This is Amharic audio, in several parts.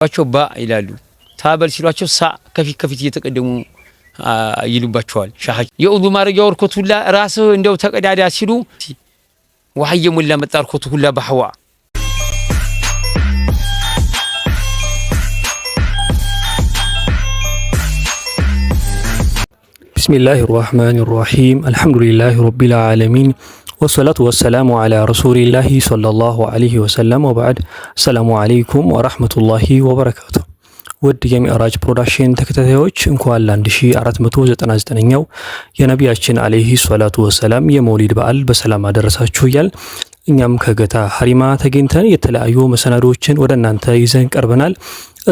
ባቸው ባ ይላሉ ታበል ሲሏቸው ሳ ከፊት እየተቀደሙ ይሉባቸዋል ሻህ የኡዱ ማረጃው ወርኮት ሁላ ራስህ እንደው ተቀዳዳ ሲሉ ወሐየ ሙላ መጣርኮት ሁላ በሐዋ بسم الله الرحمن الرحيم الحمد لله رب العالمين والصلاة والسلام على رسول الله صلى الله عليه وسلم وبعد السلام عليكم ورحمة الله وبركاته ውድ የሚዕራጅ ፕሮዳክሽን ተከታታዮች እንኳን ለ1499ኛው የነቢያችን አለይሂ ሰላቱ ወሰላም የመውሊድ በዓል በሰላም አደረሳችሁ እያል እኛም ከገታ ሐሪማ ተገኝተን የተለያዩ መሰናዶችን ወደ እናንተ ይዘን ቀርበናል።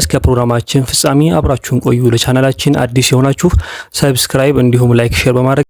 እስከ ፕሮግራማችን ፍጻሜ አብራችሁን ቆዩ። ለቻናላችን አዲስ የሆናችሁ ሰብስክራይብ እንዲሁም ላይክ ሼር በማድረግ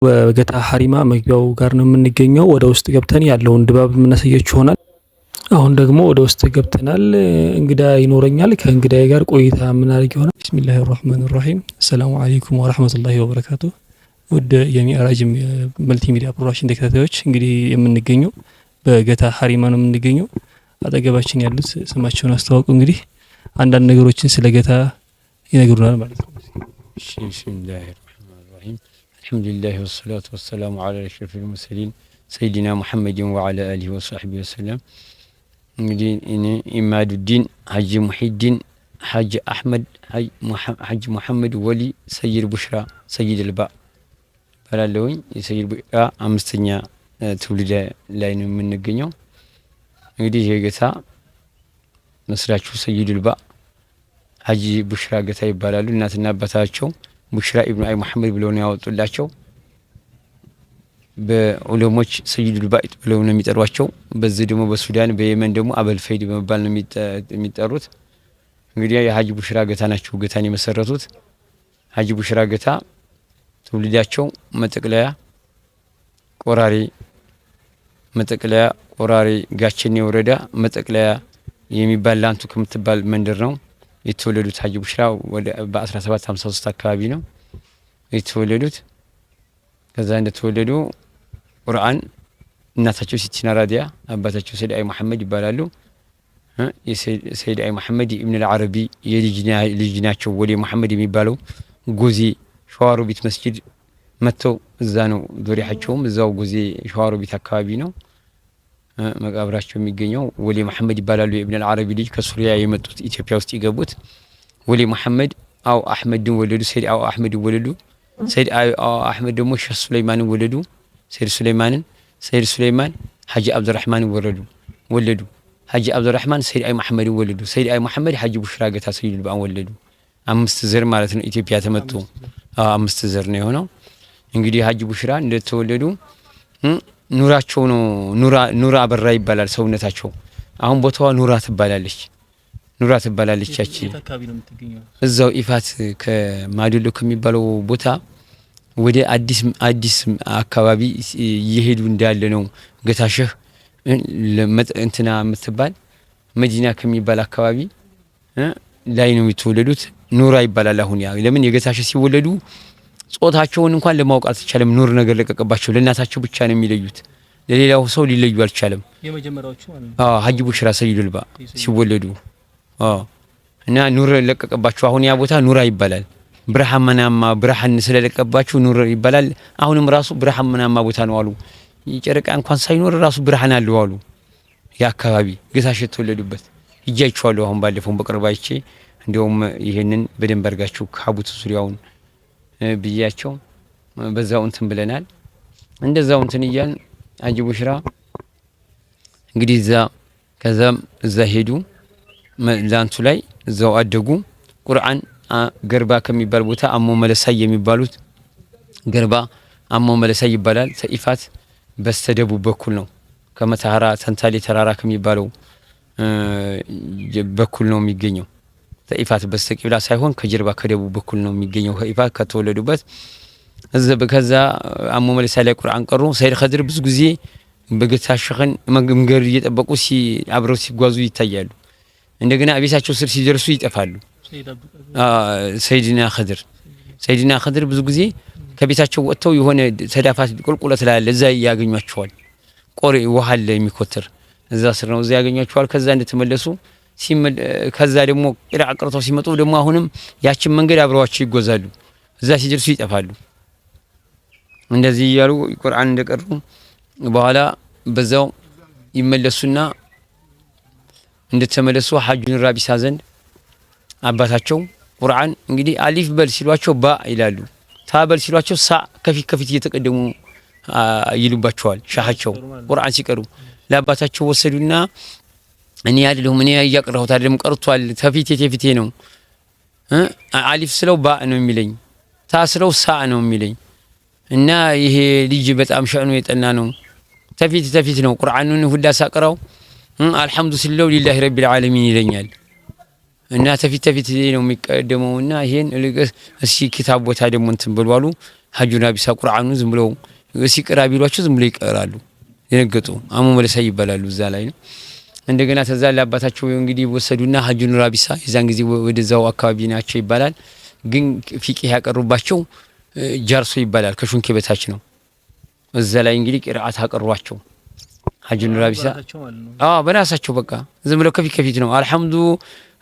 በገታ ሐሪማ መግቢያው ጋር ነው የምንገኘው። ወደ ውስጥ ገብተን ያለውን ድባብ የምናሳያችሁ ይሆናል። አሁን ደግሞ ወደ ውስጥ ገብተናል። እንግዳ ይኖረኛል። ከእንግዳዬ ጋር ቆይታ የምናደርግ ይሆናል። ቢስሚላሂር ረህማኒር ረሂም። ሰላሙ አለይኩም ወራህመቱላሂ ወበረካቱ። ውድ የሚዕራጅ መልቲሚዲያ ፕሮዳክሽን ተከታታዮች እንግዲህ የምንገኘው በገታ ሐሪማ ነው የምንገኘው። አጠገባችን ያሉት ስማቸውን አስተዋውቁ። እንግዲህ አንዳንድ ነገሮችን ስለ ገታ ይነግሩናል ማለት ነው። ቢስሚላሂር ረህማኒር ረሂም الحمد لله والصلاة والسلام على أشرف المرسلين سيدنا محمد وعلى آله وصحبه وسلم. إماد الدين حج محي الدين حج أحمد حج محمد ولي سيد بشرى سيد الباء فلالوين سيد الباء أمستنيا تولد لاين من الجنيو. እንግዲህ የገታ መስራቹ ሰይድ الباء حج بشرى ገታ ይባላሉ። እናትና አባታቸው ሙሽራ ኢብኑ አይ መሐመድ ብለው ነው ያወጡላቸው። በዑለሞች ሰይድ الباء ብለው ነው የሚጠሯቸው። በዚህ ደግሞ በሱዳን በየመን ደግሞ አበል ፈይድ በመባል ነው የሚጠሩት። እንግዲህ የሐጅ ቡሽራ ገታ ናቸው ገታን የመሰረቱት። ሐጅ ቡሽራ ገታ ትውልዳቸው መጠቅለያ ቆራሪ ጋቸኔ ወረዳ መጠቅለያ የሚባል ላንቱ ከምትባል መንደር ነው የተወለዱት። ሐጅ ቡሽራ ወደ በ1753 አካባቢ ነው የተወለዱት። ከዛ እንደተወለዱ ቁርአን እናታቸው ሲቲና ራዲያ አባታቸው ሰይድ አይ መሐመድ ይባላሉ። የሰይድ አይ መሐመድ ኢብኑ አልዓረቢ የልጅ ናቸው። ወሊ መሐመድ የሚባለው ጎዜ ሸዋሮቢት መስጂድ መተው እዛ ነው ዶሪያቸውም እዛው ጎዜ ሸዋሮቢት አካባቢ ነው መቃብራቸው የሚገኘው። ወሊ መሐመድ ይባላሉ። የኢብኑ አልዓረቢ ልጅ ከሱሪያ የመጡት ኢትዮጵያ ውስጥ ይገቡት። ወሊ መሐመድ አው አህመድን ወለዱ። ሰይድ አው አህመድን ወለዱ። ሰይድ አው አህመድ ደግሞ ሸህ ሱለይማንን ወለዱ። ሰይድ ሱለይማን ሐጂ አብዱራህማንን ወለዱ። ሐጂ አብዱራህማን ሰይድ አይ መሐመድን ወለዱ። ሰይድ አይ መሐመድ ሐጂ ቡሽራ ገታ ሰይድ الباء ወለዱ። አምስት ዘር ማለት ነው። ኢትዮጵያ ተመጡ አምስት ዘር ነው የሆነው። እንግዲህ ሐጂ ቡሽራ እንደተወለዱ ኑራቸው ነው ኑራ አበራ ይባላል ሰውነታቸው። አሁን ቦታዋ ኑራ ትባላለች። ያቺ እዛው ኢፋት ከማዶሎ ከሚባለው ቦታ ወደ አዲስ አካባቢ እየሄዱ እንዳለ ነው ገታ ሸህ እንትና የምትባል መዲና ከሚባል አካባቢ ላይ ነው የተወለዱት። ኑራ ይባላል። አሁን ያ ለምን የገታሽ ሲወለዱ ጾታቸውን እንኳን ለማወቅ አልተቻለም። ኑር ነገር ለቀቀባቸው። ለእናታቸው ብቻ ነው የሚለዩት፣ ለሌላው ሰው ሊለዩ አልቻለም። የመጀመሪያዎቹ ማለት ነው። ሀጂ ቡሽራ ሰይዱል ባ ሲወለዱ እና ኑር ለቀቀባቸው። አሁን ያ ቦታ ኑራ ይባላል። ብርሃን ስለለቀባቸው ኑር ይባላል። አሁንም ራሱ ብርሃናማ ቦታ ነው አሉ። ጨረቃ እንኳን ሳይኖር ራሱ ብርሃን አለው አሉ። ያ አካባቢ ገታሽ የተወለዱበት ይጃይቻለሁ። አሁን ባለፈው በቅርብ አይቼ እንደውም ይሄንን በደንብ አድርጋችሁ ካቡት ዙሪያውን ብያቸው በዛው እንትን ብለናል። እንደዛው እንትን እያልን ሀጂ ቡሽራ እንግዲህ ከዛም እዛ ሄዱ። ላንቱ ላይ እዛው አደጉ። ቁርአን ገርባ ከሚባል ቦታ አሞ መለሳይ የሚባሉት ገርባ አሞ መለሳይ ይባላል። ተኢፋት በስተደቡብ በኩል ነው። ከመተሐራ ተንታሌ ተራራ ከሚባለው በኩል ነው የሚገኘው። ተኢፋት በስተቂብላ ሳይሆን ከጀርባ ከደቡብ በኩል ነው የሚገኘው። ከኢፋት ከተወለዱበት ከዛ አሞ መለሳይ ላይ ቁርአን ቀሩ። ሰይድ ኸድር ብዙ ጊዜ በገታሸኸን መንገድ እየጠበቁ አብረው ሲጓዙ ይታያሉ። እንደገና ቤታቸው ስር ሲደርሱ ይጠፋሉ። ሰይድና ኸድር ብዙ ጊዜ ከቤታቸው ወጥተው የሆነ ተዳፋት ቁልቁለት ላይ አለ፣ እዛ ያገኟቸዋል። ቆሬ ውሃ አለ የሚኮተር እዛ ስር ነው፣ እዛ ያገኟቸዋል። ከዛ እንደተመለሱ ከዛ ደግሞ ቂራአ ቀርተው ሲመጡ ደግሞ አሁንም ያችን መንገድ አብረዋቸው ይጓዛሉ። እዛ ሲደርሱ ይጠፋሉ። እንደዚህ እያሉ ቁርአን እንደቀሩ በኋላ በዛው ይመለሱና እንደተመለሱ ሐጁን ራቢሳ ዘንድ አባታቸው ቁርአን እንግዲህ አሊፍ በል ሲሏቸው ባ ይላሉ፣ ታ በል ሲሏቸው ሳ ከፊት እየተቀደሙ ይሉባቸዋል። ሻሃቸው ቁርአን ሲቀሩ ለአባታቸው ወሰዱና እኔ አይደለሁም እኔ እያቀራሁት አይደለም ቀርቷል፣ ተፊቴ ነው። አሊፍ ስለው ባ ነው የሚለኝ፣ ታ ስለው ሳ ነው የሚለኝ እና ይሄ ልጅ በጣም ሸእኑ የጠና ነው። ተፊት ነው ቁርአኑን ሁላ ሳቀራው አልሐምዱ ስለው ሊላሂ ረቢል ዓለሚን ይለኛል እና ተፊት ነው የሚቀደመውና ይሄን እስኪ ኪታብ ቦታ ደግሞ እንትን ብለው አሉ። ሀጁን ራቢሳ ቁርአኑ ዝም ብለው ሲቀራ ቢሏቸው ዝም ብለው ይቀራሉ። የነገጡ አሞ መለሳይ ይባላሉ። እዛ ላይ ነው። እንደገና ተዛ ለአባታቸው እንግዲህ ወሰዱና ሀጁን ራቢሳ የዛን ጊዜ ወደዛው አካባቢ ናቸው ይባላል። ግን ፊቂህ ያቀሩባቸው ጃርሶ ይባላል። ከሹንኬ በታች ነው። እዛ ላይ እንግዲህ ቂራአት አቀሯቸው ሀጁን ራቢሳ። በራሳቸው በቃ ዝም ብለው ከፊት ነው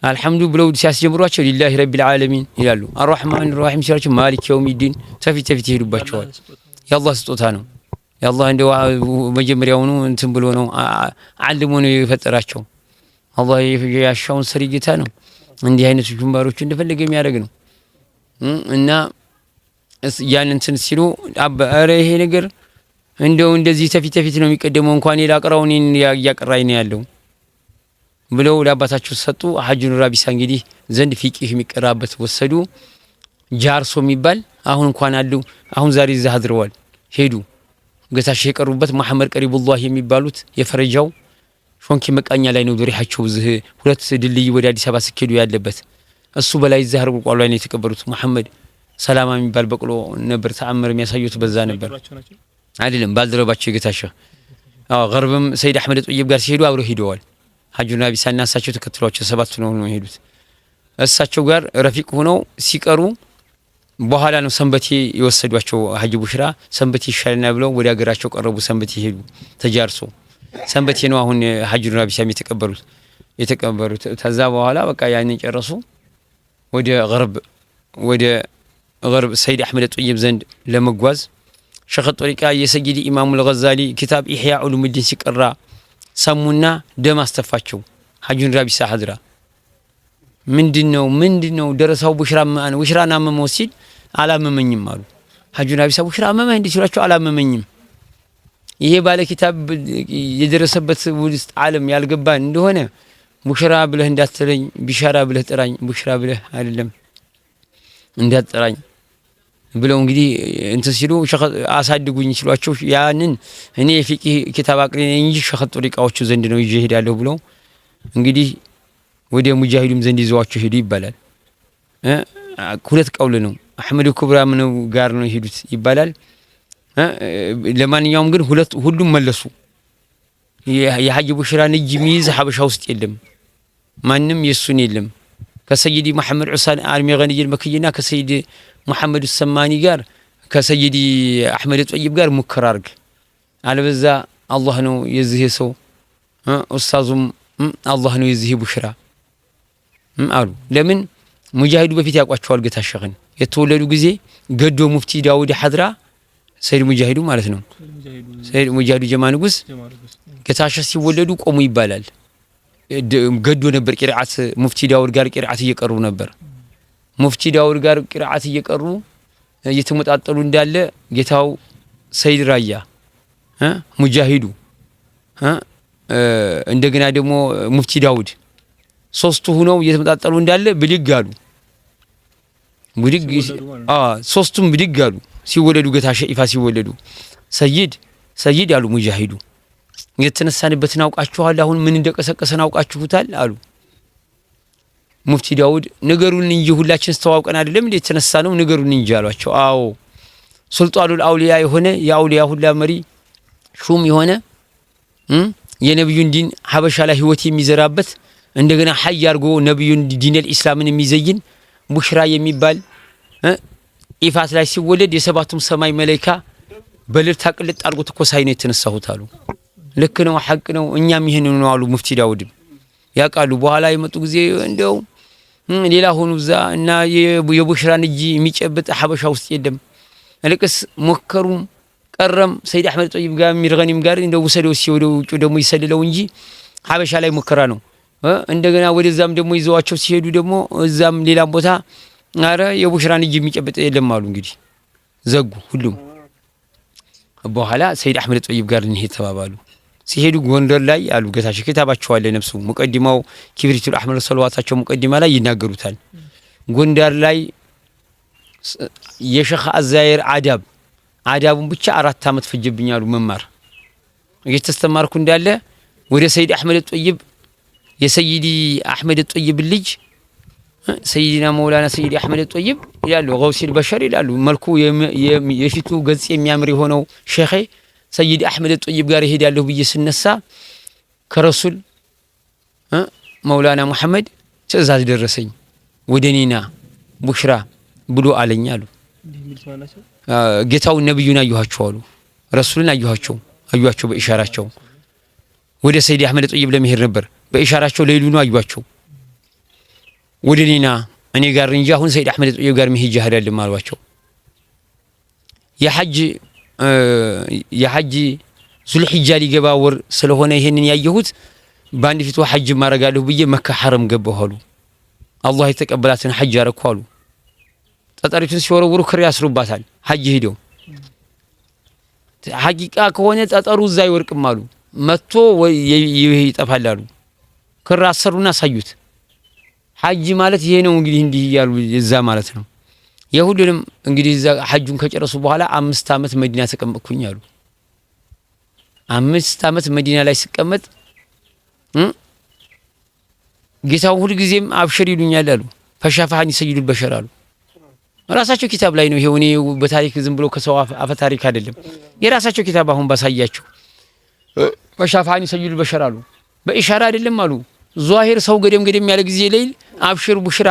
አልሐምዱ ብለው ሲያስጀምሯቸው ሊላሂ ረቢል ዓለሚን ይላሉ። አርራህማን ራሂም ሲላቸው ማሊክ የውሚዲን ተፊት ይሄዱባቸዋል። የአላህ ስጦታ ነው። የአላህ እንደው መጀመሪያውኑ እንትን ብሎ ነው አልሞ ነው የፈጠራቸው። አላህ ያሻውን ሰሪ ጌታ ነው። እንዲህ አይነቱ ጅምባሮች እንደፈለገ የሚያደርግ ነው እና ያን እንትን ሲሉ ኧረ ይሄ ነገር እንደው እንደዚህ ተፊት ነው የሚቀደመው፣ እንኳን ላቀራው እኔን እያቀራኝ ነው ያለው ብለው ለአባታቸው ሰጡ። ሀጁን ራቢሳ እንግዲህ ዘንድ ፊቂህ የሚቀራበት ወሰዱ። ጃርሶ የሚባል አሁን እንኳን አሉ። አሁን ዛሬ እዛ አድረዋል። ሄዱ ገታሽ የቀሩበት መሐመድ ቀሪቡላህ የሚባሉት የፈረጃው ሾንኪ መቃኛ ላይ ነው ዶሪሃቸው። እዚህ ሁለት ድልድይ ወደ አዲስ አበባ ስኬዱ ያለበት እሱ በላይ እዛ ቋሉ ላይ ነው የተቀበሩት። መሐመድ ሰላማ የሚባል በቅሎ ነበር ተአምር የሚያሳዩት በዛ ነበር። አይደለም ባልደረባቸው የገታሽ ገርብም ሰይድ አህመድ ጦይብ ጋር ሲሄዱ አብረው ሄደዋል። ሀጁን ራቢሳ እና እሳቸው ተከትሏቸው 7 ነው የሄዱት። እሳቸው ጋር ረፊቅ ሆነው ሲቀሩ በኋላ ነው ሰንበቴ የወሰዷቸው። ሀጂ ቡሽራ ሰንበቴ ይሻልና ብለው ወደ ሀገራቸው ቀረቡ። ሰንበቴ ሄዱ ተጃርሶ። ሰንበቴ ነው አሁን ሀጁን ራቢሳም የተቀበሩት። ከዛ በኋላ በቃ ያንን ጨረሱ። ወደ ገርብ ሰይድ አህመድ ጦይብ ዘንድ ለመጓዝ ሸኽ ጦሪቃ የሰይድ ኢማሙ አልገዛሊ ኪታብ ኢህያ ዑሉሙዲን ሲቀራ ሰሙና ደም አስተፋቸው። ሀጁን ራቢሳ ሀድራ ምንድነው ደረሳው ቡሽራን አመመው ሲል አላመመኝም አሉ። ሀጁን ራቢሳ ቡሽራ አመመህ እንዴ ሲሏቸው አላመመኝም። ይሄ ባለ ኪታብ የደረሰበት ውስጥ ዓለም ያልገባን እንደሆነ ቡሽራ ብለህ እንዳትጠራኝ፣ ቢሻራ ብለህ ጥራኝ፣ ቡሽራ ብለህ አይደለም እንዳትጠራኝ ብለው እንግዲህ እንትን ሲሉ አሳድጉኝ ሲሏቸው ያንን እኔ የፊቂህ ኪታብ አቅሪኔ እንጂ ሸኽ ጦሪቃዎቹ ዘንድ ነው ይዤ ሄዳለሁ ብለው እንግዲህ ወደ ሙጃሂዱም ዘንድ ይዘዋቸው ሄዱ ይባላል። ሁለት ቀውል ነው። አህመድ ኩብራ ነው ጋር ነው ሄዱት ይባላል። ለማንኛውም ግን ሁሉም መለሱ። የሐጅ ቡሽራን እጅ የሚይዝ ሀበሻ ውስጥ የለም። ማንም የሱን የለም። ከሰይዲ መሐመድ ዑሳን አርሚ ገንይል መክይና ከሰይዲ መሐመድ ሰማኒ ጋር ከሰይዲ አህመድ ጠይብ ጋር ሙከራ አርግ። አለበዛ አላህ ነው የዚህ ሰው ኡስታዙም አላህ ነው የዚህ ቡሽራ አሉ። ለምን ሙጃሂዱ በፊት ያቋቸዋል። ገታሸኸን የተወለዱ ጊዜ ገዶ ሙፍቲ ዳውድ ሐድራ ሰይድ ሙጃሂዱ ማለት ነው። ሰይድ ሙጃሂዱ ጀማ ንጉስ ገታሸ ሲወለዱ ቆሙ ይባላል። ገዶ ነበር ቂርዓት ሙፍቲ ዳውድ ጋር ቂርዓት እየቀሩ ነበር። ሙፍቲ ዳውድ ጋር ቂርዓት እየቀሩ እየተመጣጠሉ እንዳለ ጌታው ሰይድ ራያ ሙጃሂዱ እንደገና ደግሞ ሙፍቲ ዳውድ ሶስቱ ሆነው እየተመጣጠሉ እንዳለ ብድግ አሉ። ብድግ ሶስቱም ብድግ አሉ። ሲወለዱ ገታሸ ይፋ ሲወለዱ ሰይድ አሉ ሙጃሂዱ የተነሳንበትን አውቃችኋል። አሁን ምን እንደቀሰቀሰን አውቃችሁታል አሉ። ሙፍቲ ዳውድ ነገሩን እንጂ ሁላችን ተዋውቀን አይደለም እንዴ የተነሳ ነው ነገሩን እንጂ አሏቸው። አዎ ሱልጣኑል አውሊያ የሆነ የአውሊያ ሁላ መሪ ሹም የሆነ የነብዩን ዲን ሀበሻ ላይ ህይወት የሚዘራበት እንደገና ሐይ አርጎ ነብዩን ዲነል ኢስላምን የሚዘይን ቡሽራ የሚባል ኢፋት ላይ ሲወለድ የሰባቱም ሰማይ መላእክት በልርታ ቅልጥ አርጎ ተኮሳይ ነው የተነሳሁት አሉ። ልክ ነው ሐቅ ነው እኛም ይሄን ነው አሉ። ሙፍቲ ዳውድም ያቃሉ። በኋላ የመጡ ጊዜ እንደው ሌላ ሆኑ ዛ እና የቡሽራን እጅ የሚጨብጥ ሀበሻ ውስጥ የለም። ልቅስ ሞከሩም ቀረም ሰይድ አህመድ ጠይብ ጋር ሚርገኒም ጋር እንደው ወሰደው ሲወደው ውጭ ደግሞ ይሰልለው እንጂ ሀበሻ ላይ ሙከራ ነው። እንደገና ወደዛም ደግሞ ይዘዋቸው ሲሄዱ ደግሞ እዛም ሌላም ቦታ አረ የቡሽራን እጅ የሚጨብጥ የለም አሉ። እንግዲህ ዘጉ ሁሉም። በኋላ ሰይድ አህመድ ጠይብ ጋር እንሄድ ተባባሉ። ሲሄዱ ጎንደር ላይ አሉ ገታሽ ክታባቸው አለ ነፍሱ ሙቀዲማው ኪብሪቱል አህመድ ሰለዋታቸው ሙቀዲማ ላይ ይናገሩታል። ጎንደር ላይ የሸኽ አዛይር አዳቡን ብቻ 4 አመት ፈጀብኛሉ መማር። እየተስተማርኩ እንዳለ ወደ ሰይድ አህመድ ጠይብ የሰይዲ አህመድ ጠይብ ልጅ ሰይዲና መውላና ሰይዲ አህመድ ጠይብ ይላሉ ገውሲል በሸር ይላሉ። መልኩ የፊቱ ገጽ የሚያምር የሆነው ሼኽ ሰይዲ አህመድ ጠይብ ጋር ይሄዳለሁ ብዬ ስነሳ ከረሱል መውላና መሐመድ ትእዛዝ ደረሰኝ ወደኔና ቡሽራ ብሎ አለኝ አሉ። ጌታው ነብዩን አዩዋቸው አሉ። ረሱልን አዩዋቸው በኢሻራቸው ወደ ሰይዲ አህመድ ጠይብ ለመሄድ ነበር። በኢሻራቸው ለይሉኑ አዩዋቸው ወደኔና እኔ ጋር እንጂ አሁን ሰይዲ አህመድ ጠይብ ጋር መሄድ አይደለም አሏቸው። የሐጅ ዙልሂጃ ሊገባ ወር ስለሆነ ይሄንን ያየሁት ባንድ ፊቱ ሐጅ ማረጋለሁ ብዬ መካ ሐረም ገባሁ አሉ። አላህ የተቀበላትን ሐጅ አረኩ አሉ። ጠጠሪቱን ሲወረውሩ ክር ያስሩባታል። ሐጅ ሄደው ሐቂቃ ከሆነ ጠጠሩ እዛ ይወርቅም አሉ። መጥቶ ይጠፋል አሉ። ክር አሰሩና ሳዩት። ሐጅ ማለት ይሄ ነው እንግዲህ እንዲህ ያሉ እዛ ማለት ነው። የሁሉንም እንግዲህ እዛ ሐጁን ከጨረሱ በኋላ 5 አመት መዲና ተቀመጥኩኝ አሉ። 5 አመት መዲና ላይ ስቀመጥ ጌታው ሁሉ ጊዜም አብሽር ይሉኛል አሉ። ፈሻፋኒ ሰይዱል በሸር አሉ። ራሳቸው ኪታብ ላይ ነው። ይሄው እኔ በታሪክ ዝም ብሎ ከሰው አፈ ታሪክ አይደለም። የራሳቸው ኪታብ አሁን ባሳያቸው ፈሻፋኒ ሰይዱል በሸር አሉ። በኢሻራ አይደለም አሉ። ዟሂር ሰው ገደም ያለ ጊዜ ሌል አብሽር ቡሽራ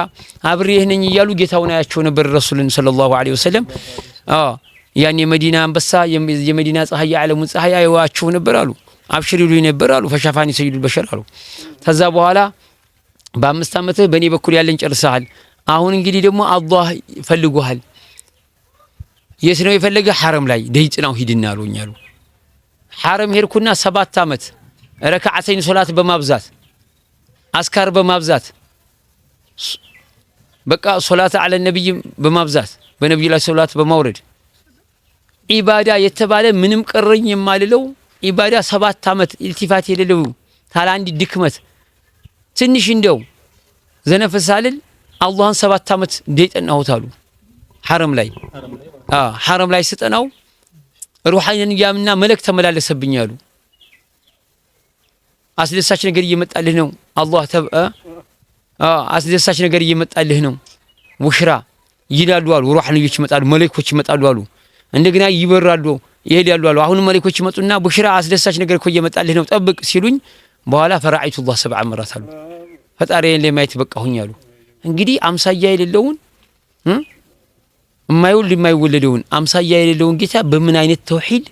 አብሬህ ነኝ እያሉ ጌታውን አያቸው ነበር ረሱልን ሰለላሁ ዐለይሂ ወሰለም። ያን የመዲና አንበሳ የመዲና ፀሐይ የዓለሙ ፀሐይ ያዩዋቸው ነበር አሉ። አብሽር ይሉኝ ነበር አሉ። ፈሻፋኒ ሰይዱል በሸር አሉ። ከዛ በኋላ በ5 አመትህ በእኔ በኩል ያለን ጨርሰሃል። አሁን እንግዲህ ደግሞ አላህ ፈልጎሃል። የት ነው የፈለገ? ሐረም ላይ ደይጥናው ሂድና አሉኝ አሉ። ሐረም ሄድኩና 7 አመት ረካዓተይን ሶላት በማብዛት አስካር በማብዛት በቃ ሶላት አለ ነብይ በማብዛት በነብዩ ላይ ሶላት በማውረድ ኢባዳ የተባለ ምንም ቀረኝ የማልለው ኢባዳ 7 አመት ኢልቲፋት የሌለው ታላንዲ ድክመት ትንሽ እንደው ዘነፈሳልል አላህን 7 አመት እንደጠናሁት አሉ። ሐረም ላይ ስጠናው ሩሃይን ያምና መልእክት ተመላለሰብኝ አሉ። አስደሳች ነገር እየመጣልህ ነው አላህ አስደሳች ነገር እየመጣልህ ነው ቡሽራ ይላሉ አሉ። ሩሃንዮች ይመጣሉ፣ መለኮች ይመጣሉ አሉ። እንደገና ይበራሉ ይሄዳሉ አሉ። አሁን መለኮች ይመጡና ቡሽራ አስደሳች ነገር እኮ እየመጣልህ ነው ጠብቅ ሲሉኝ በኋላ ፈራኢቱላህ 7 መራት አሉ። ፈጣሪዬን ለማየት በቃሁኝ አሉ። እንግዲህ አምሳያ የሌለውን የማይወለደውን አምሳያ የሌለውን ጌታ በምን አይነት ተውሂድ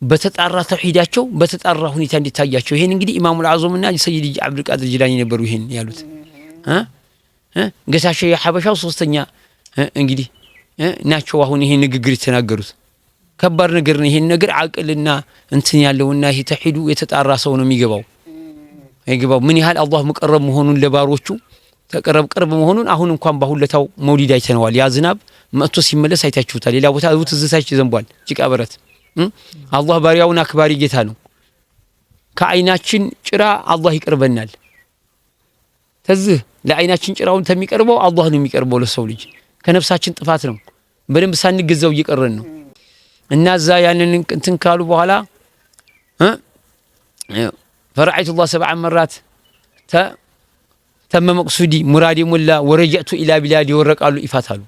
በተጣራ ተውሂዳቸው በተጣራ ሁኔታ እንዲታያቸው ይሄን እንግዲህ ኢማሙል አዕዘምና ሰይድ አብዱል ቃድር ጂላኒ ነበሩ ይሄን ያሉት ገሳሸ የሐበሻው ሶስተኛ እንግዲህ ናቸው። አሁን ይሄን ንግግር የተናገሩት ከባድ ነገር ነው። ይሄን ነገር አቅልና እንትን ያለውና ይሄ ተውሂዱ የተጣራ ሰው ነው የሚገባው አይገባው ምን ያህል አላህ መቀረብ መሆኑን ለባሮቹ ቅርብ መሆኑን አሁን እንኳን ባሁለታው መውሊድ አይተነዋል። ያ ዝናብ መጥቶ ሲመለስ አይታችሁታል። ሌላ ቦታ ትዝታች ዘንቧል ጭቃ በረት አላህ ባሪያውን አክባሪ ጌታ ነው። ከአይናችን ጭራ አላህ ይቀርበናል። ተዝህ ለአይናችን ጭራውን ተሚቀርበው አላህ ነው የሚቀርበው ለሰው ልጅ ከነፍሳችን ጥፋት ነው በደንብ ሳንገዛው እየቀረን ነው። እና ዛ ያንን እንትን ካሉ በኋላ ፈራኢቱላህ 7 መራት ተመ መቅሱዲ ሙራዲ ሙላ ወረጃቱ ኢላ ቢላዲ ወረቃሉ ይፋታሉ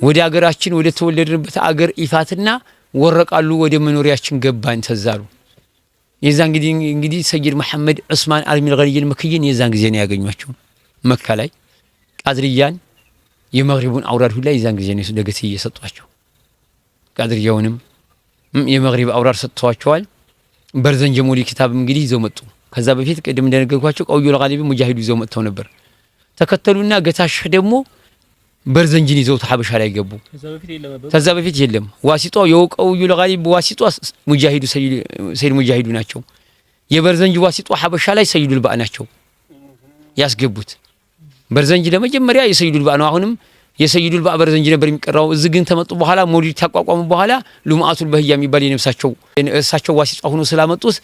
ወደ አገራችን ወደ ተወለድንበት አገር ይፋትና ወረቃሉ ወደ መኖሪያችን ገባን ተዛሉ። የዛን እንግዲህ ሰይድ መሐመድ ዑስማን አልሚል ገኒይን መክይን የዛን ጊዜ ነው ያገኟቸው መካ ላይ ቃድርያን የመግሪቡን አውራድ ሁላ የዛን ጊዜ ነው ደገት እየሰጧቸው ቃድርያውንም የመግሪብ አውራድ ሰጥቷቸዋል። በርዘን ጀሞሊ ኪታብ እንግዲህ ይዘው መጡ። ከዛ በፊት ቅድም እንደነገርኳቸው ቀውዩል ጋሊብ ሙጃሂዱ ይዘው መጥተው ነበር። ተከተሉና ገታሽ ደግሞ በርዘንጂን ይዘው ተሐበሻ ላይ ገቡ። ከዛ በፊት የለም ዋሲጦ የቀውዩል ጋሊብ ዋሲጦ ሙጃሂዱ ሰይድ ሙጃሂዱ ናቸው። የበርዘንጂ ዋሲጦ ሐበሻ ላይ ሰይዱል ባእ ናቸው ያስገቡት። በርዘንጂ ለመጀመሪያ የሰይዱል ባእ ነው። አሁንም የሰይዱል ባእ በርዘንጂ ነበር የሚቀራው። እዚህ ግን ተመጡ በኋላ መውሊድ ታቋቋሙ በኋላ ሉማአቱል በህያ የሚባል የነፍሳቸው ዋሲጦ ሆኖ ስላመጡት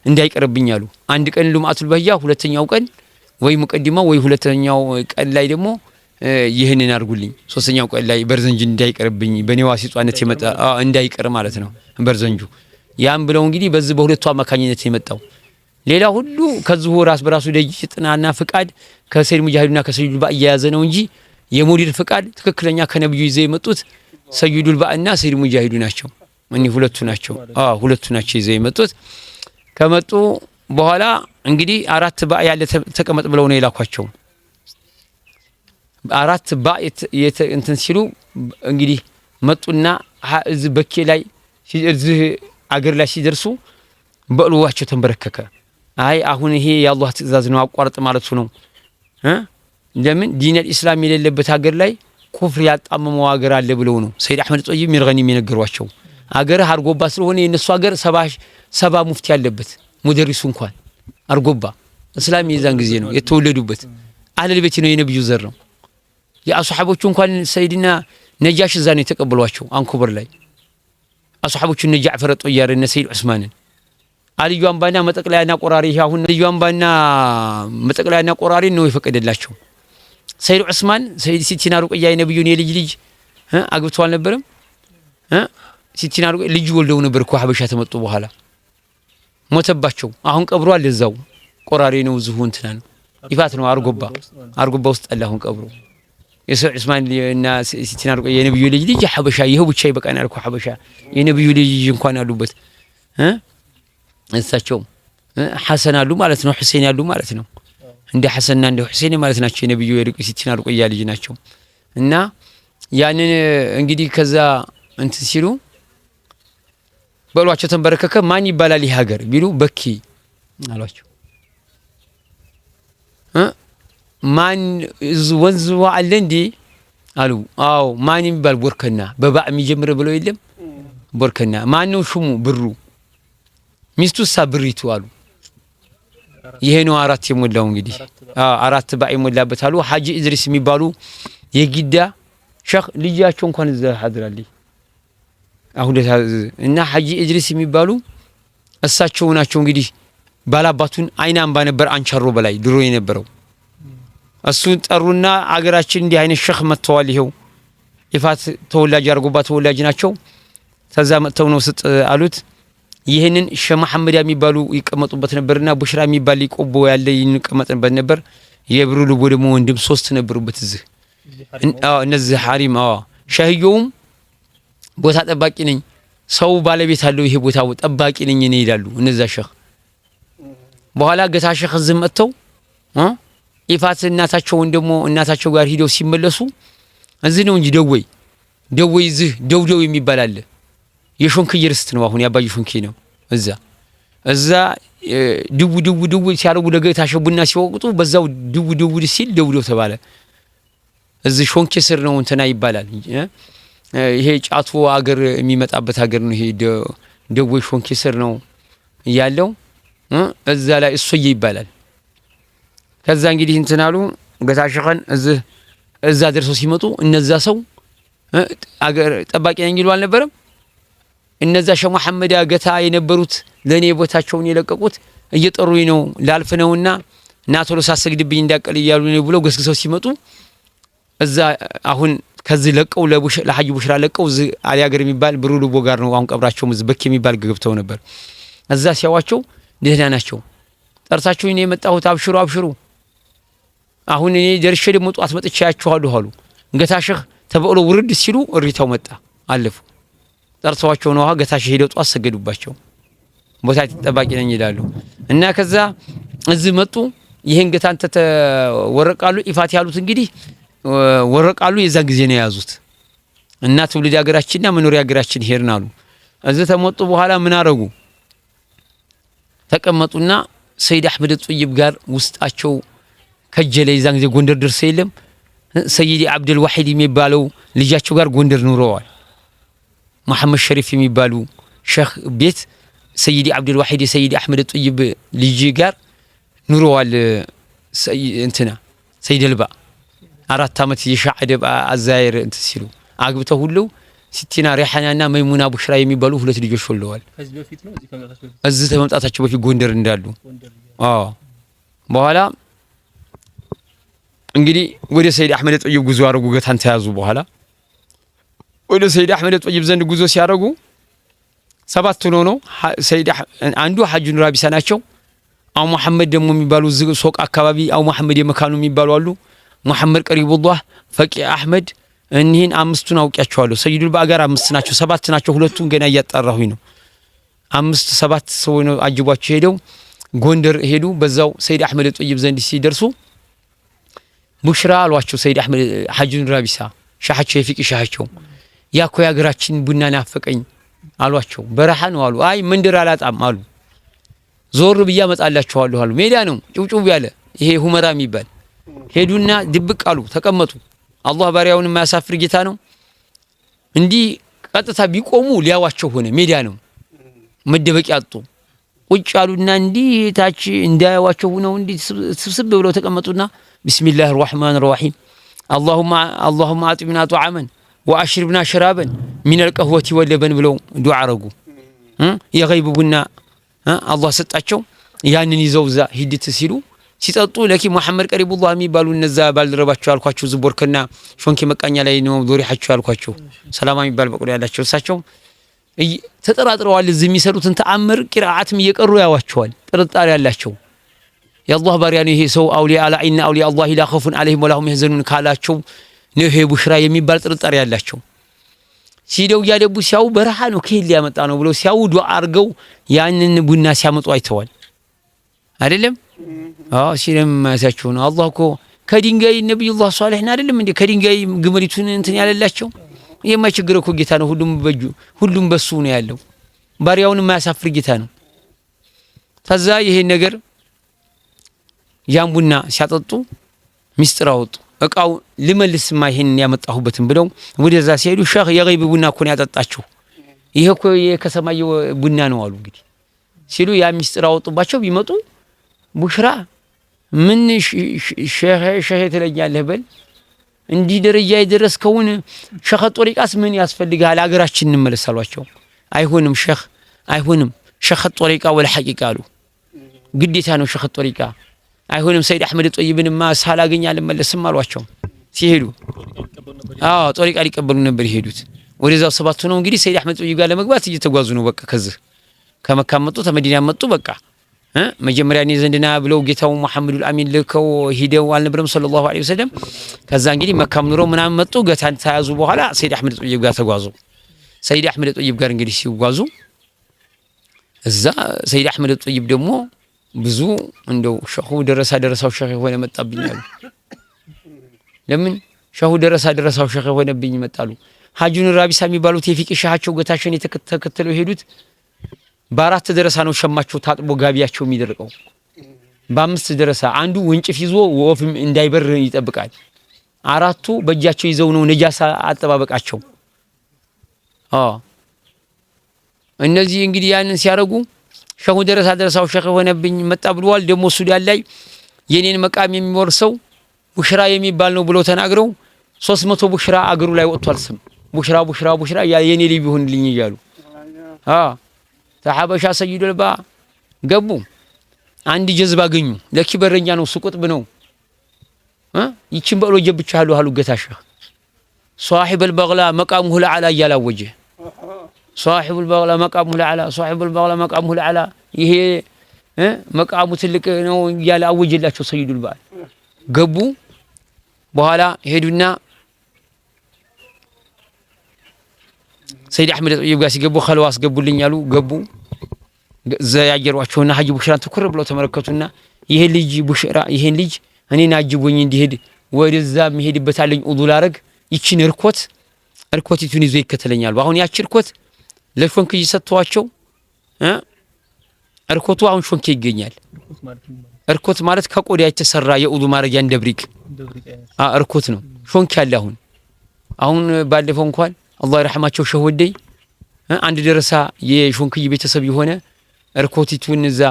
እንዳይቀርብኝ አሉ። አንድ ቀን ሉማአቱል በህያ ሁለተኛው ቀን ወይ ሙቀዲማው ወይ ሁለተኛው ቀን ላይ ደግሞ ይህንን አድርጉልኝ ሶስተኛው ቀን ላይ በርዘንጂ እንዳይቀርብኝ በኔ ዋሲጧነት የመጣ እንዳይቀር ማለት ነው በርዘንጁ ያን ብለው እንግዲህ በዚህ በሁለቱ አማካኝነት የመጣው ሌላ ሁሉ ከዚሁ ራስ በራሱ ደጅ ጥናና ፍቃድ ከሰይድ ሙጃሂድና ከሰይዱል ባእ እየያዘ ነው እንጂ የሙዲር ፍቃድ ትክክለኛ ከነብዩ ይዘው የመጡት ሰይዱል ባእና ሰይድ ሙጃሂዱ ናቸው። እኚህ ሁለቱ ናቸው ሁለቱ ናቸው ይዘው የመጡት። ከመጡ በኋላ እንግዲህ 4 ባእ ያለ ተቀመጥ ብለው ነው የላኳቸው። 4 ባእ እንትን ሲሉ እንግዲህ መጡና እዚህ በኬ ላይ እዚህ አገር ላይ ሲደርሱ በእልዋቸው ተንበረከከ። አይ አሁን ይሄ የአላህ ትእዛዝ ነው አቋርጥ ማለቱ ነው። ለምን ዲነል ኢስላም የሌለበት ሀገር ላይ ኩፍር ያጣመመው ሀገር አለ ብለው ነው ሰይድ አህመድ ጦይብ ሚርገኒ የሚነገሯቸው። አገር አርጎባ ስለሆነ የነሱ ሀገር 70 ሙፍቲ ያለበት ሙደሪሱ እንኳን አርጎባ እስላም የዛን ጊዜ ነው የተወለዱበት አህለል ቤት ነው የነብዩ ዘር ነው። የአስሐቦቹ እንኳን ሰይድና ነጃሽ እዛ ነው የተቀበሏቸው አንኮበር ላይ አስሐቦቹ እነ ጃዕፈር ጦያር እነ ሰይድ ዑስማንን አልዩ አምባና መጠቅለያና ቆራሪ አሁን አልዩ አምባና መጠቅለያና ቆራሪ ነው የፈቀደላቸው። ሰይድ ዑስማን ሰይድ ሲቲና ሩቅያ የነብዩን የልጅ አግብተው አልነበረም ሲቲና ሩቅያ ልጅ ወልደው ነበር እኮ ሐበሻ ተመጡ በኋላ ሞተባቸው። አሁን ቀብሩ አለ እዛው ቆራሪ ነው ዝሁ እንትና ነው ይፋት ነው አርጎባ ውስጥ አለ አሁን ቀብሩ የሰይድ ዑስማን እና ሲቲና ሩቅያ የነብዩ ልጅ ሐበሻ ይሄው ብቻ ይበቃናል እኮ ሐበሻ የነብዩ ልጅ እንኳን አሉበት እሳቸው ሐሰን አሉ ማለት ነው ሁሴን ያሉ ማለት ነው እንደ ሐሰንና እንደ ሁሴን ማለት ናቸው የነብዩ ሲቲና ሩቅያ ልጅ ናቸው። እና ያንን እንግዲህ ከዛ እንትን ሲሉ በሏቸው ተንበረከከ። ማን ይባላል ይህ ሀገር ቢሉ በኪ አሏቸው። ማን ወንዝ አለ እንዴ አሉ። አዎ ማን ይባል ቦርከና በባእ የሚጀምር ብለው የለም ቦርከና። ማን ነው ሹሙ ብሩ ሚስቱሳ ብሪቱ አሉ። ይሄ ነው 4 የሞላው እንግዲህ 4 ባእ የሞላበት አሉ። ሐጂ ኢድሪስ የሚባሉ የጊዳ ሸኽ ልጃቸው እንኳን እዛ ሐድራለኝ አሁን እና ሐጂ ኢድሪስ የሚባሉ እሳቸው ናቸው እንግዲህ ባላባቱን አይና አምባ ነበር አንቻሮ በላይ ድሮ የነበረው እሱን ጠሩና አገራችን እንዲህ አይነት ሸኽ መጥተዋል ይሄው ይፋት ተወላጅ አርጎባ ተወላጅ ናቸው ተዛ መጥተው ነው ስጥ አሉት። ይሄንን ሸህ መሐመድ የሚባሉ ይቀመጡበት ነበርና ቡሽራ የሚባል ይቆቦ ያለ ይቀመጥበት ነበር። የብሩ ልቦ ደግሞ ወንድም 3 ነበሩበት እዚህ እነዚህ ሐሪም ሻህየውም ቦታ ጠባቂ ነኝ ሰው ባለቤት አለው ይሄ ቦታው ጠባቂ ነኝ እኔ ይላሉ እነዛ ሸህ። በኋላ ገታ ሸህ ዝም መጥተው ኢፋት እናታቸውን ደግሞ እናታቸው ጋር ሄደው ሲመለሱ እዚህ ነው እንጂ ደወይ እዚህ ደውደው የሚባል አለ። የሾንክዬ ርስት ነው አሁን ያባይ ሾንኬ ነው። እዛ ድው ሲያረጉ ለገታቸው ቡና ሲወቅጡ በዛው ድው ሲል ደውደው ተባለ። እዚህ ሾንኬ ስር ነው እንትና ይባላል። ይሄ ጫቱ አገር የሚመጣበት ሀገር ነው። ይሄ ደወይ ሾንኬ ስር ነው ያለው። እዛ ላይ እሶዬ ይባላል። ከዛ እንግዲህ እንትን አሉ ገታሸኸን እዛ ደርሰው ሲመጡ እነዛ ሰው አገር ጠባቂ ነኝ ይሉ አልነበረም። እነዛ ሸህ መሐመድ ገታ የነበሩት ለኔ ቦታቸውን የለቀቁት እየጠሩኝ ነው ላልፍ ነውና እና ቶሎ ሳሰግድብኝ እንዳቀል እያሉ ነው ብለው ገስግሰው ሲመጡ እዛ አሁን ከዚህ ለቀው ለሐጂ ቡሽራ ለቀው አሊ ሀገር የሚባል ብሩ ልቦ ጋር ነው አሁን ቀብራቸው በክ የሚባል ገብተው ነበር። እዛ ሲያዋቸው ደህና ናቸው። ጠርታችሁ እኔ የመጣሁት አብሽሩ አሁን እኔ ደርሼ ደግሞ ጧት መጥቼ ያያችኋለሁ አሉ። ገታሸህ ተበእሎ ውርድ ሲሉ እሪታው መጣ አለፉ። ጠርተዋቸው ነው ገታሸህ ሄደው ጧት ሰገዱባቸው። ቦታ ተጠባቂ ነኝ ይላሉ እና ከዛ እዚህ መጡ። ይሄን ገታን ተወረቃሉ ኢፋት ያሉት እንግዲህ ወረቃሉ የዛን ጊዜ ነው ያዙት እና ትውልድ ሀገራችንና መኖሪያ ሀገራችን ሄድን አሉ። እዚህ ተመጡ በኋላ ምን አረጉ? ተቀመጡና ሰይድ አህመድ ጦይብ ጋር ውስጣቸው ከጀለ የዛን ጊዜ ጎንደር ደርሰው የለም ሰይድ አብዱል ዋሂድ የሚባለው ልጃቸው ጋር ጎንደር ኑረዋል። መሐመድ ሸሪፍ የሚባሉ ሼህ ቤት ሰይድ አብዱል ዋሂድ ሰይድ አህመድ ጦይብ ልጅ ጋር ኑረዋል። እንትና ሰይድ አልባ 4 ዓመት የሻዕደብ አዛይር እንትን ሲሉ አግብተው ሁሉ ሲቲና ሪሃናና መይሙና ቡሽራ የሚባሉ 2 ልጆች ወልደዋል። ከዚህ በፊት ነው እዚህ ተመምጣታቸው በፊት ጎንደር እንዳሉ። በኋላ እንግዲህ ወደ ሰይድ አህመድ ጦይብ ጉዞ አረጉ። ገታን ተያዙ በኋላ ወደ ሰይድ አህመድ ጦይብ ዘንድ ጉዞ ሲያረጉ 7 ሆኖ ነው። ሰይድ አንዱ ሐጂ ኑር አቢሳ ናቸው። አው መሐመድ ደግሞ የሚባሉ ሶቅ አካባቢ አው መሐመድ የመካኑ የሚባሉ አሉ። መሐመድ ቀሪቡላህ ፈቂ አህመድ እኒህን 5ቱን አውቂያቸዋለሁ። ሰይዱል ባጋር 5 ናቸው። 7 ናቸው። 2ቱን ገና እያጣራሁኝ ነው። 7 ሰው ነው አጅቧቸው ሄደው ጎንደር ሄዱ። በዛው ሰይድ አህመድ ጦይብ ዘንድ ሲደርሱ ቡሽራ አሏቸው። ሰይድ አህመድ ሐጂ ኑር አቢሳ ሻሃቸው የፊቂ ሻሃቸው ያኮ ያገራችን ቡና ናፈቀኝ አሏቸው። በረሃ ነው አሉ። አይ መንደር አላጣም አሉ። ዞር ብያ መጣላችኋለሁ አሉ። ሜዳ ነው ጭውጭው ያለ ይሄ ሁመራ የሚባል ሄዱና ድብቅ አሉ። ተቀመጡ። አላህ ባሪያውን የማያሳፍር ጌታ ነው። እንዲህ ቀጥታ ቢቆሙ ሊያዋቸው ሆነ። ሜዳ ነው መደበቂያ አጡ። ቁጭ አሉና እንዲህ ታች እንዳያዋቸው ነው እንዲህ ስብስብ ብለው ተቀመጡና ቢስሚላሂር ረህማኒር ረሂም اللهم اطعمنا طعاما واشربنا شرابا من القهوة واللبن ብለው ዱዓ አረጉ። የገይብ ቡና አላህ ሰጣቸው። ያንን ይዘው ዛ ሂድት ሲሉ ሲጠጡ ለኪ መሐመድ ቀሪቡላህ የሚባሉ እነዛ ባልደረባቸው ያልኳቸው ዝቦርከና ሾንኪ መቃኛ ላይ ነው ዶሪሐቸው ያልኳቸው ሰላማ የሚባል በቁል ያላቸው እሳቸው ተጠራጥረዋል። እዚህ የሚሰሩትን ተአምር ቂራአትም እየቀሩ ያዋቸዋል። ጥርጣሬ ያላቸው የአላህ ባሪያ ነው ይሄ ሰው አውሊያ አላኢና አውሊያ አላህ ላ ኸውፉን ዐለይሂም ወላ ሁም የህዘኑን ካላቸው ነው ይሄ ቡሽራ የሚባል ጥርጣሬ ያላቸው። ሲደው ያደቡ ሲያው በረሃ ነው ከሄል ሊያመጣ ነው ብለው ሲያው ዱዓ አርገው ያንን ቡና ሲያመጡ አይተዋል አይደለም። ሲለም ማሳቸው ነው አላህ እኮ ከድንጋይ ነብዩላህ ሷሊህን አይደለም እንዴ ከድንጋይ ግመሪቱን እንትን ያለላቸው የማይቸግረው እኮ ጌታ ነው። ሁሉም በሱ ነው ያለው። ባሪያውን የማያሳፍር ጌታ ነው። ከዛ ይሄን ነገር ያን ቡና ሲያጠጡ ሚስጥር አወጡ። እቃው ልመልስማ ይሄን ያመጣሁበትን ብለው ወደዛ ሲሄዱ ሼህ የገይብ ቡና እኮ ነው ያጠጣችሁ ይሄ እኮ የከሰማይ ቡና ነው አሉ። እንግዲህ ሲሉ ያ ሚስጥር አወጡባቸው። ቢመጡ ቡሽራ ምን ሼህ ትለኛለህ በል እንዲህ ደረጃ የደረስከውን ሼህ ጦሪቃስ ምን ያስፈልጋል ሀገራችን እንመለስ አሏቸው። አይሆንም ሼህ አይሆንም ሼህ ጦሪቃ ወለ ሐቂቃ አሉ። ግዴታ ነው ሼህ ጦሪቃ አይሆንም። ሰይድ አህመድ ጦይብንማ ሳላገኝ አልመለስም አሏቸው። ሲሄዱ ጦሪቃ ሊቀበሉ ነበር የሄዱት። ወደዛው 7 ነው እንግዲህ ሰይድ አህመድ ጦይብ ጋር ለመግባት እየተጓዙ ነው። በቃ ከዚህ ከመካ መጡ ተመዲና መጡ። በቃ መጀመሪያ እኔ ዘንድና ብለው ጌታው መሐመዱል አሚን ልከው ሂደው አልነበረም ሰለላሁ ዐለይሂ ወሰለም። ከዛ እንግዲህ መካም ኑሮ ምናምን መጡ። ገታን ተያዙ። በኋላ ሰይድ አህመድ ጦይብ ጋር ተጓዙ። ሰይድ አህመድ ጦይብ ጋር እንግዲህ ሲጓዙ እዛ ሰይድ አህመድ ጦይብ ደግሞ ብዙ እንደው ሸኹ ደረሳው ሸኽ የሆነ መጣብኛሉ። ለምን ሸኹ ደረሳው ሸኽ የሆነብኝ ይመጣሉ። ሐጁን ራቢሳ የሚባሉት የፊቅ ሸኻቸው ገታሸን ተከተለው ሄዱት። በአራት ደረሳ ነው ሸማቸው ታጥቦ ጋቢያቸው የሚደርቀው። በአምስት ደረሳ አንዱ ወንጭፍ ይዞ ወፍም እንዳይበር ይጠብቃል። አራቱ በእጃቸው ይዘው ነው ነጃሳ አጠባበቃቸው። እነዚህ እንግዲህ ያንን ሲያረጉ ሸኹ ደረሳው ሸኽ የሆነብኝ መጣ ብለዋል። ደግሞ ሱዳን ላይ የኔን መቃም የሚወርሰው ቡሽራ የሚባል ነው ብሎ ተናግረው 300 ቡሽራ አገሩ ላይ ወጥቷል። ስም ቡሽራ የኔ ልጅ ቢሆንልኝ እያሉ ተሐበሻ ሰይድ ልባ ገቡ። አንድ ጀዝባ አገኙ። ለኪ በረኛ ነው ሱቁጥብ ነው ይችን በሎ ጀብቻለሁ አሉ ገታሸህ صاحب البغلا مقامه العلى እያላወጀ صاحب البغلا مقامه العلى ይሄ መቃሙ ትልቅ ነው እያለ አወጀላቸው ሰይድ ልባ ገቡ። በኋላ ሄዱና ሰይድ አህመድ ጦይብ ጋር ሲገቡ ኸልዋ አስገቡልኝ አሉ። ገቡ ዘያጀሯቸውና ሐጂ ቡሽራን ትኩር ብለው ተመለከቱና ይሄን ልጅ እኔን አጅቦኝ እንዲሄድ ወደዛ መሄድበት አለኝ ኡዱ ላረግ ይችን እርኮቲቱን ይዞ ይከተለኛል። አሁን ያቺ እርኮት ለሾንክይ ሰጥቷቸው እርኮቱ አሁን ሾንኬ ይገኛል። እርኮት ማለት ከቆዳ የተሰራ የኡዱ ማረጊያ እንደብሪቅ እርኮት ነው። ሾንኬ ያለ አሁን ባለፈው እንኳን አላህ ይርሐማቸው ሸህወደይ አንድ ደረሳ የሾንክይ ቤተሰብ የሆነ እርኮቲቱን እዛ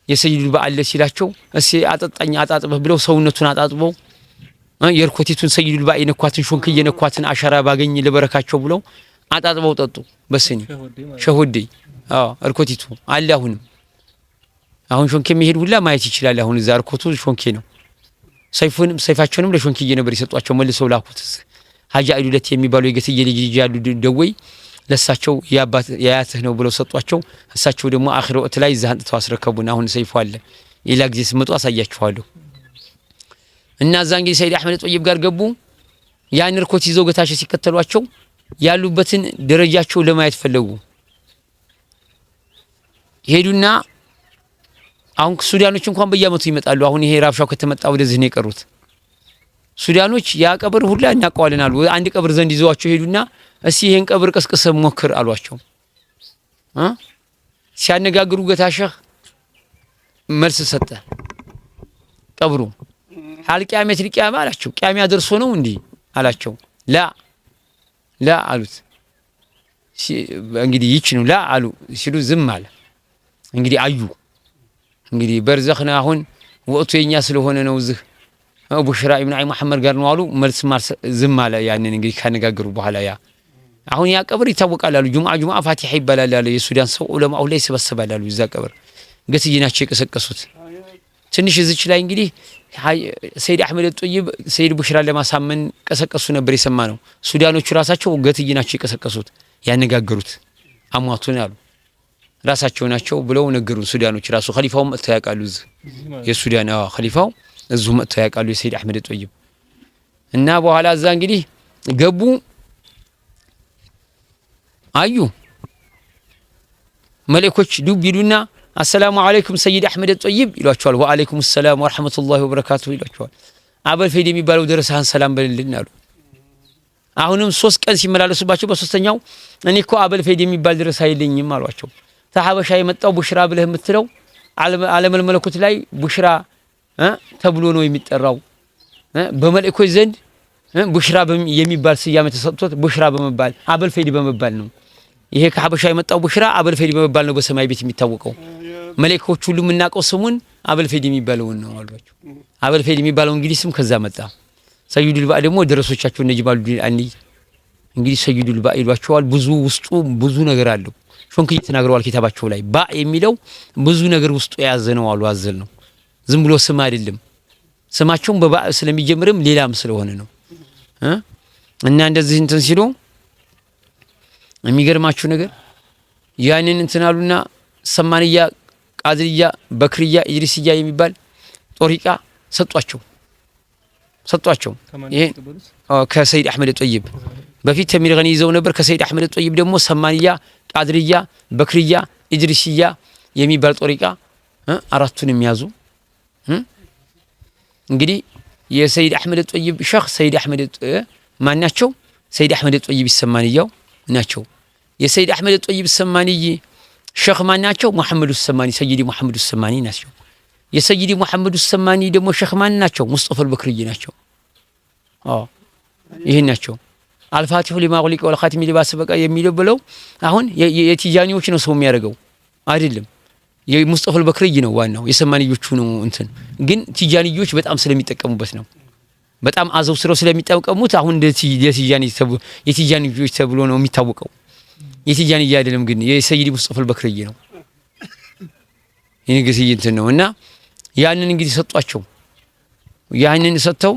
የሰይዱ በዓለ ሲላቸው እሺ አጠጣኝ አጣጥበህ ብለው ሰውነቱን አጣጥበው የእርኮቲቱን ሰይዱ በዓል የነኳትን ሾንክይ የነኳትን አሻራ ባገኝ ለበረካቸው ብለው አጣጥበው ጠጡ። በስኒ ሸህወደይ እርኮቲቱ አለ። አሁን ሾንኬ የሚሄድ ሁላ ማየት ይችላል። አሁን እዛ እርኮቱ ሾንኬ ነው። ሰይፋቸውንም ለሾንክይ ነበር የሰጧቸው። መልሰው ላኩት። ሐጂ አይዱለት የሚባሉ የገትዬ ልጅ ያሉ ደወይ ለሳቸው ያያትህ ነው ብለው ሰጧቸው። እሳቸው ደግሞ አኺር ወቅት ላይ እዛ አንጥተው አስረከቡና አሁን ሰይፉ አለ። ሌላ ጊዜ ስመጡ አሳያችኋለሁ። እና እዛ እንግዲህ ሰይድ አህመድ ጦይብ ጋር ገቡ። ያን እርኮት ይዘው ገታቸው ሲከተሏቸው ያሉበትን ደረጃቸው ለማየት ፈለጉ። ሄዱና አሁን ሱዳኖች እንኳን በየአመቱ ይመጣሉ። አሁን ይሄ ራብሻው ከተመጣ ወደዚህ ነው የቀሩት ሱዳኖች። ያ ቀብር ሁላ እናቀዋለን አሉ። አንድ ቀብር ዘንድ ይዘዋቸው ሄዱና እስቲ ይሄን ቀብር ቀስቀሰ ሞክር አሏቸው። ሲያነጋግሩ ገታሸህ መልስ ሰጠ። ቀብሩ ሐልቂያመት ሊቂያማ አላቸው። ቂያማ ደርሶ ነው እንዴ አላቸው። ላ አሉት። እንግዲህ ይች ነው ላ አሉ ሲሉ ዝም አለ። እንግዲህ አዩ እንግዲህ በርዘኽና አሁን ወቅቱ የኛ ስለሆነ ነው እዚህ ቡሽራ ኢብኑ አይ መሐመድ ጋር ነው አሉ። መልስ ዝም አለ። ያንን እንግዲህ ካነጋገሩ በኋላ አሁን ያ ቀብር ይታወቃል አሉ። ጁምዓ ፋቲሃ ይባላል አለ። የሱዳን ሰው ዑለማው ላይ ይሰበሰባል አሉ። እዛ ቀብር ገትዬ ናቸው የቀሰቀሱት። ትንሽ እዚች ላይ እንግዲህ ሰይድ አህመድ ጦይብ ሰይድ ቡሽራን ለማሳመን ቀሰቀሱ ነበር የሰማ ነው። ሱዳኖቹ ራሳቸው ገትዬ ናቸው የቀሰቀሱት ያነጋገሩት። አሟቱን አሉ ራሳቸው ናቸው ብለው ነገሩን። ሱዳኖች ራሱ ኸሊፋው መጥተው ያውቃሉ። የሱዳን ኸሊፋው እዙ መጥተው ያውቃሉ የሰይድ አህመድ ጦይብ። እና በኋላ እዛ እንግዲህ ገቡ። አዩ መለኮች ዱብ ይሉና አሰላሙ አለይኩም ሰይድ አህመድ ጦይብ ይሏቸዋል። ወአለይኩም ሰላም ወራህመቱላሂ ወበረካቱ ይሏቸዋል። አበል ፈይድ የሚባለው ደረሳህን ሰላም በልልን አሉ። አሁንም 3 ቀን ሲመላለሱባቸው በሶስተኛው እኔ እኮ አበል ፈይድ የሚባል ደረሳ የለኝም አሏቸው። ተሐበሻ የመጣው ቡሽራ ብለህ የምትለው ዓለመል መለኮት ላይ ቡሽራ ተብሎ ነው የሚጠራው። በመለኮች ዘንድ ቡሽራ የሚባል ስያሜ ተሰጥቶት ቡሽራ በመባል አበል ፈይድ በመባል ነው። ይሄ ከሐበሻ የመጣው ቡሽራ አበል ፈይድ በመባል ነው በሰማይ ቤት የሚታወቀው። መለኮች ሁሉ የምናውቀው ስሙን አበል ፈይድ የሚባለውን ነው አሏቸው። አበል ፈይድ የሚባለው እንግዲህ ስም ከዛ መጣ። ሰይዱል ባእ ደግሞ ደረሶቻቸው ነጅማሉዲን አኒ እንግዲህ ሰይዱል ባእ ይሏቸዋል። ብዙ ውስጡ ብዙ ነገር አለው። ሾንክይ ተናግረዋል ኪታባቸው ላይ። ባ የሚለው ብዙ ነገር ውስጡ የያዘ ነው አሉ። አዘል ነው፣ ዝም ብሎ ስም አይደለም። ስማቸውም በባ ስለሚጀምርም ሌላም ስለሆነ ነው። እና እንደዚህ እንትን ሲሉ የሚገርማችሁ ነገር ያንን እንትን አሉና ሰማንያ፣ ቃድርያ፣ በክርያ፣ ኢድሪስያ የሚባል ጦሪቃ ሰጧቸው። ይሄ ከሰይድ አህመድ ጦይብ በፊት ተሚር ገኒ ይዘው ነበር። ከሰይድ አህመድ ጦይብ ደግሞ ሰማንያ፣ ቃድርያ፣ በክርያ፣ ኢድሪስያ የሚባል ጦሪቃ አራቱንም ያዙ። እንግዲህ የሰይድ አህመድ ጦይብ ሸኽ ሰይድ አህመድ ማን ናቸው? ሰይድ አህመድ ጦይብ ሰማንያው ናቸው። የሰይድ አህመድ ጦይብ ሰማንይ ሸኽ ማን ናቸው? መሐመድ ሰማኒ፣ ሰይዲ መሐመድ ሰማኒ ናቸው። የሰይዲ መሐመድ ሰማኒ ደግሞ ሸኽ ማን ናቸው? ሙስጠፋ አልበክርይ ናቸው። ይሄን ናቸው። አልፋቲሁ ሊማ ኡግሊቀ ወልኻቲሚ ሊማ ሰበቀ የሚለው ብለው አሁን የቲጃኒዎች ነው ሰው የሚያደርገው አይደለም። የሙስጠፋ አልበክርይ ነው ዋናው፣ የሰማኒዮቹ ነው እንትን። ግን ቲጃኒዮች በጣም ስለሚጠቀሙበት ነው፣ በጣም አዘውትረው ስለሚጠቀሙት አሁን የቲጃኒዮች ተብሎ ነው የሚታወቀው። የቲጃኒ አይደለም ግን የሰይዲ ሙስጠፋ አልበክርይ ነው። ይሄ እንትን ነው እና ያንን እንግዲህ ሰጧቸው። ያንን ሰጥተው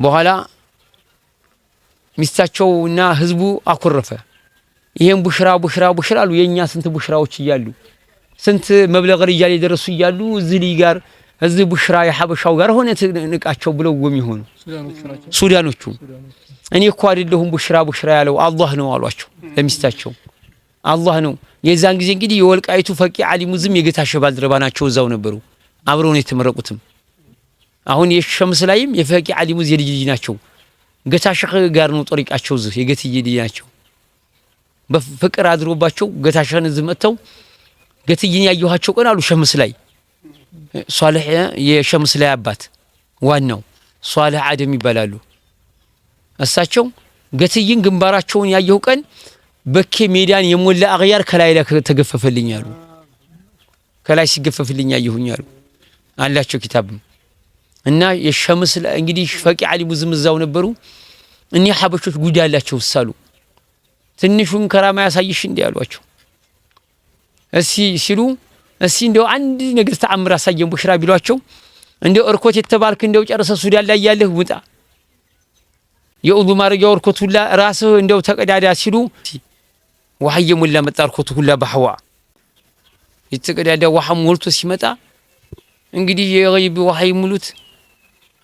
በኋላ ሚስታቸውና ህዝቡ አኮረፈ። ይሄን ቡሽራ አሉ። የኛ ስንት ቡሽራዎች እያሉ ስንት መብለግ ሪጃል የደረሱ እያሉ እዚህ ልጅ ጋር እዚህ ቡሽራ የሐበሻው ጋር ሆነ ንቃቸው ብለው የሚሆኑ ሱዳኖቹ እኔ እኮ አይደለሁም ቡሽራ ያለው አላህ ነው አሏቸው ለሚስታቸው። አላህ ነው። የዛን ጊዜ እንግዲህ የወልቃይቱ ፈቂ ዓሊሙ ዝም የጌታቸው ባልደረባ ናቸው፣ እዛው ነበሩ፣ አብረው ነው የተመረቁትም። አሁን የሸምስ ላይም የፈቂ ዓሊሙ የልጅ ናቸው። ጌታሸህ ጋር ነው ጦሪቃቸው፣ እዚህ የጌትዬ ልጅ ናቸው። በፍቅር አድሮባቸው ጌታሸህን እዚህ መጥተው ጌትዬን ያየኋቸው ቀን አሉ ሸምስ ላይ ሷሊህ የሸምስ ላይ አባት ዋናው ሷሊህ አደም ይባላሉ። እሳቸው ጌትዬን ግንባራቸውን ያየሁ ቀን በኬ ሜዳን የሞላ አግያር ከላይ ተገፈፈልኝ አሉ። ከላይ ሲገፈፍልኝ ያየሁኝ አሉ አላቸው ኪታብም። እና የሸምስ እንግዲህ ፈቂ ዓሊሙ ዝምዛው ነበሩ። እኔ ሐበሾች ጉድ ያላቸው ሳሉ ትንሹን ከራማ ያሳይሽ እንዴ ያሏቸው። እሲ ሲሉ እሲ እንደው አንድ ነገር ተአምር አሳየን ቡሽራ ቢሏቸው እንደው እርኮት የተባልክ እንደው ጨርሰ ሱዳን ላይ ያለህ ውጣ የኡዱ ማረጃው እርኮት ሁላ ራስህ እንደው ተቀዳዳ ሲሉ ወሐየ ሙላ መጣ እርኮት ሁላ በሐዋ የተቀዳዳ ውሃ ሞልቶ ሲመጣ እንግዲህ የገይብ ወሐይ ሙሉት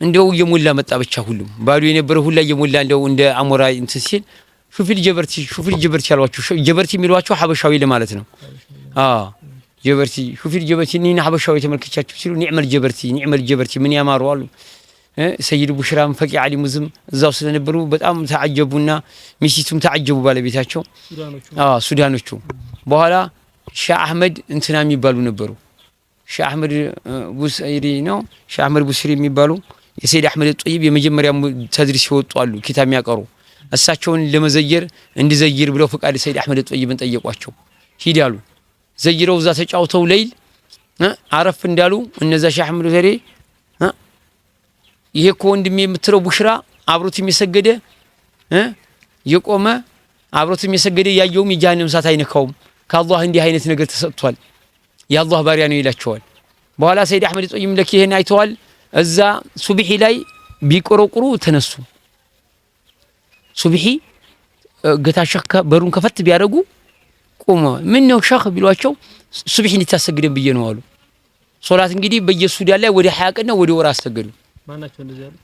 እንደው የሞላ መጣ ብቻ ሁሉም ባዶ የነበረ ሁላ የሞላ እንደው እንደ አሞራ እንትን ሲል ሹፊል ጀበርቲ ያሏቸው ጀበርቲ የሚሏቸው ሐበሻዊ ለማለት ነው። ጀበርቲ ሹፊል ጀበርቲ እኔና ሐበሻዊ ተመልክቻቸው ሲሉ ኒዕመል ጀበርቲ ምን ያማሩ አሉ። ሰይድ ቡሽራም ፈቂ ዓሊሙ ዝም እዛው ስለነበሩ በጣም ተዓጀቡና ሚስቱም ተዓጀቡ ባለቤታቸው ሱዳኖቹ። በኋላ ሻህ አህመድ እንትና የሚባሉ ነበሩ። ሻህ አህመድ ቡስሪ ነው ሻህ አህመድ ቡስሪ የሚባሉ የሰይድ አህመድ ጦይብ የመጀመሪያ ተድሪስ ሲወጡ አሉ ኪታብ የሚያቀሩ። እሳቸውን ለመዘየር እንዲዘይር ብለው ፈቃድ ሰይድ አህመድ ጦይብን ጠየቋቸው። ሂዳሉ ዘይረው እዛ ተጫውተው ለይል አረፍ እንዳሉ እነዛ ሻህ አህመድ ዘሬ ይሄ እኮ ወንድሜ የምትለው ቡሽራ አብሮት የሚሰገደ የቆመ አብሮት የሚሰገደ ያየውም የጀሃነም እሳት አይነካውም፣ ከአላህ እንዲህ አይነት ነገር ተሰጥቷል፣ የአላህ ባሪያ ነው ይላቸዋል። በኋላ ሰይድ አህመድ ጦይብ ለክ ይሄን አይተዋል። እዛ ሱብሂ ላይ ቢቆረቁሩ ተነሱ። ሱብሂ ገታ ሸኽ በሩን ከፈት ቢያደርጉ ቆመ። ምን ነው ሸኽ ቢሏቸው ሱብሂ እንድታሰግደን ብዬ ነው አሉ። ሶላት እንግዲህ በየሱዳን ላይ ወደ 20 ቀን ነው ወደ ወር አሰገዱ። ማናቸው እንደዚህ ያሉት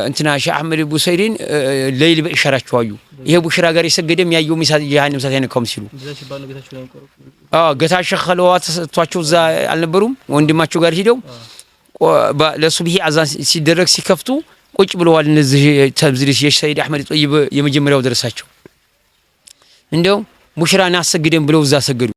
እንትና ሻህ አህመድ ቡሰይሪን ለይል በኢሻራቸው አዩ። ይሄ ቡሽራ ጋር የሰገደም ያየው ሚሳት የጀሃነም እሳት አይነካውም ሲሉ ገታ ሸኽ ለዋት ተሰጥቷቸው እዛ አልነበሩም። ወንድማቸው ጋር ሄደው ለሱብሂ አዛን ሲደረግ ሲከፍቱ ቁጭ ብለዋል። እነዚህ ተብዝሪስ የሰይድ አህመድ ጦይብ የመጀመሪያው ደረሳቸው። እንደው ቡሽራን አሰግደን ብለው እዛ ሰገዱ።